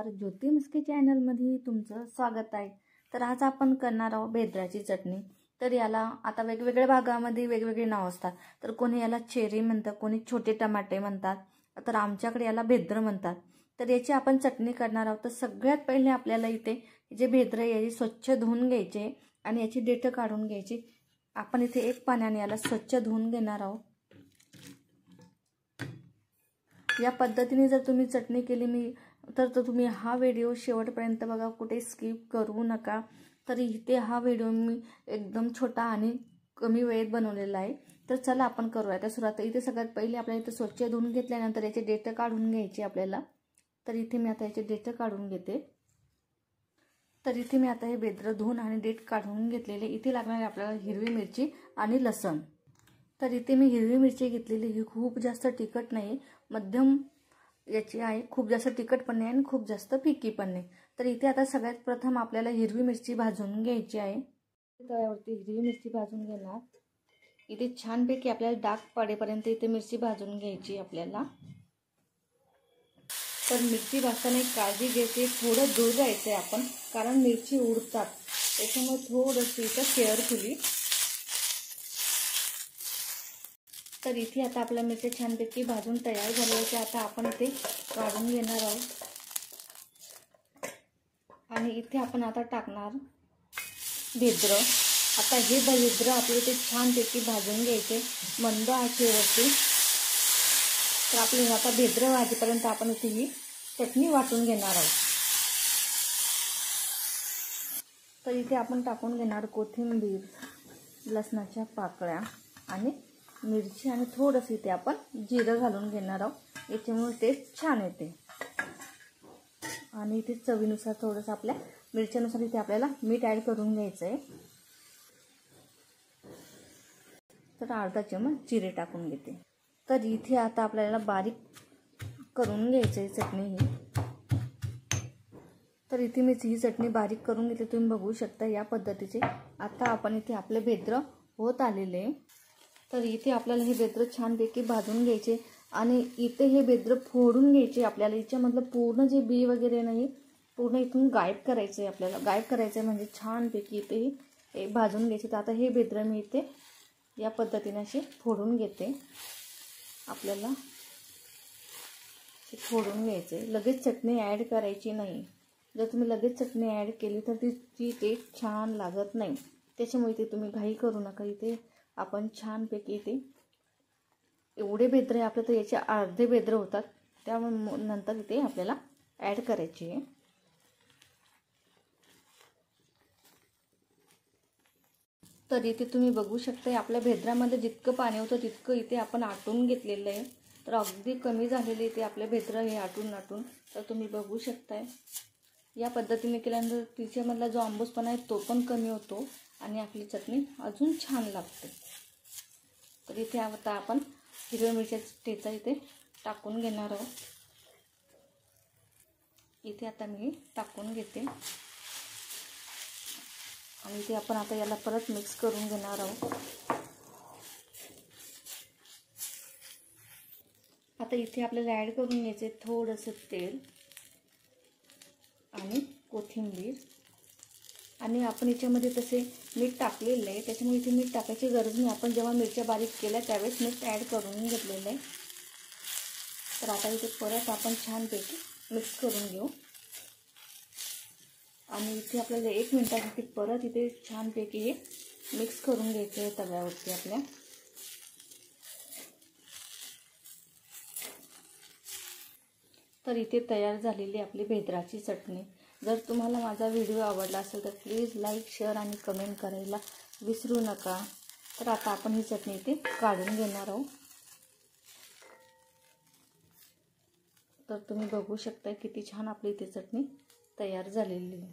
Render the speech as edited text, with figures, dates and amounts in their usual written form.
नमस्कार, ज्योती मस्के चॅनलमध्ये तुमचं स्वागत आहे। तर आज आपण करणार आहोत भेद्राची चटणी। तर याला आता वेगवेगळ्या भागामध्ये वेगवेगळे नाव असतात। तर कोणी याला चेरी म्हणतात, कोणी छोटे टमाटे म्हणतात, तर आमच्याकडे याला भेद्र म्हणतात। तर याची आपण चटणी करणार आहोत। तर सगळ्यात पहिले आपल्याला इथे जे भेद्र याची स्वच्छ धुवून घ्यायचे आणि याची देठ काढून घ्यायची। आपण इथे एक पाण्याने याला स्वच्छ धुवून घेणार आहोत। या पद्धतीने जर तुम्ही चटणी केली तर तुम्ही हा व्हिडिओ शेवटपर्यंत बघा, कुठे स्किप करू नका। तर इथे हा व्हिडिओ मी एकदम छोटा आणि कमी वेळेत बनवलेला आहे। तर चला आपण करूया आता सुरुवात। इथे सगळ्यात पहिले आपल्याला इथे स्वच्छ धुवून घेतल्यानंतर याचे देठ काढून घ्यायचे आपल्याला। तर इथे मी आता याचे देठ काढून घेते। तर इथे मी आता हे भेद्र धुवून आणि देठ काढून घेतलेले। इथे लागणार आपल्याला हिरवी मिरची आणि लसूण। तर इथे मी हिरवी मिरची घेतलेली, ही खूप जास्त तिखट नाही, मध्यम याची आहे। खूप जास्त तिखट पण नाही आणि खूप जास्त फिकी पण नाही। तर इथे आता सगळ्यात प्रथम आपल्याला हिरवी मिरची भाजून घ्यायची आहे। तव्यावरती हिरवी मिरची भाजून घेणार। इथे छानपैकी आपल्याला डाग पडेपर्यंत इथे मिरची भाजून घ्यायची आपल्याला। तर मिरची भाजताना एक काळजी घ्यायची, थोडं दूर राहायचं आहे आपण, कारण मिरची उडतात, त्याच्यामुळे थोडंसं इथं केअरफुली। तर इथे आता आपल्या मिरची छानपैकी भाजून तयार झाल्याचे आता आपण इथे काढून घेणार आहोत। आणि इथे आपण आता टाकणार भेद्र। आता हे भेद्र आपले इथे छानपैकी भाजून घ्यायचे मंद आचेवरती। तर आपले आता भेद्र भाजीपर्यंत आपण इथे ही चटणी वाटून घेणार आहोत। तर इथे आपण टाकून घेणार कोथिंबीर, लसणाच्या पाकळ्या आणि मिरची आणि थोडंसं इथे आपण जिरं घालून घेणार आहोत, याच्यामुळे टेस्ट छान येते। आणि इथे चवीनुसार थोडंसं आपल्या मिरच्यानुसार इथे आपल्याला मीठ ॲड करून घ्यायचं आहे। तर अर्धा चमच जिरे टाकून घेते। तर इथे आता आपल्याला बारीक करून घ्यायचं आहे चटणी ही। तर इथे मी ही चटणी बारीक करून घेतली, तुम्ही बघू शकता या पद्धतीचे। आता आपण इथे आपले भेद्र होत आलेले। तर इथे आपल्याला हे भेद्र छानपैकी भाजून घ्यायचे आणि इथे हे भेद्र फोडून घ्यायचे आपल्याला। याच्यामधलं पूर्ण जे बी वगैरे नाही, पूर्ण इथून गायब करायचं आहे आपल्याला। गायब करायचं आहे म्हणजे छानपैकी इथे हे भाजून घ्यायचे। तर आता हे भेद्र मी इथे या पद्धतीने असे फोडून घेते। आपल्याला फोडून घ्यायचे, लगेच चटणी ॲड करायची नाही। जर तुम्ही लगेच चटणी ॲड केली तर ती टेस्ट छान लागत नाही, त्याच्यामुळे इथे तुम्ही घाई करू नका। इथे आपण छानपैकी इथे एवढे भेद्र आहे आपलं, तर याचे अर्धे भेद्र होतात, त्यामुळे नंतर इथे आपल्याला ॲड करायची आहे। तर इथे तुम्ही बघू शकता आपल्या भेद्रामध्ये जितकं पाणी होतं तितकं इथे आपण आटून घेतलेलं आहे। तर अगदी कमी झालेले इथे आपले भेद्र हे आटून। तर तुम्ही बघू शकताय या पद्धतीने केल्यानंतर तिच्यामधला जो आंबूसपणा आहे तो पण कमी होतो आणि आपली चटणी अजून छान लागते। तर इथे आता आपण हिरव्या मिरच्याचा ठेचा इथे टाकून घेणार आहोत। इथे आता मी टाकून घेते आणि इथे आपण आता याला परत मिक्स करून घेणार आहोत। आता इथे आपल्याला ॲड करून घ्यायचे थोडंसं तेल आणि कोथिंबीर। आणि आपण याच्यामध्ये तसे मीठ टाकलेलं आहे, त्याच्यामुळे इथे मीठ टाकायची गरज नाही। आपण जेव्हा मिरच्या बारीक केल्या त्यावेळेस मीठ ॲड करून घेतलेलं आहे। तर आता इथे परत आपण छानपैकी मिक्स करून घेऊ आणि इथे आपल्याला 1 मिनिटासाठी परत इथे छानपैकी हे मिक्स करून घ्यायचं आहे तव्यावरती आपल्या। तर इथे तयार झालेली आपली भेद्राची चटणी। जर तुम्हाला माझा व्हिडिओ आवडला असेल तर प्लीज लाईक, शेअर आणि कमेंट करायला विसरू नका। तर आता आपण ही चटणी इथे काढून घेणार आहोत। तर तुम्ही बघू शकता किती छान आपली इथे चटणी तयार झालेली आहे।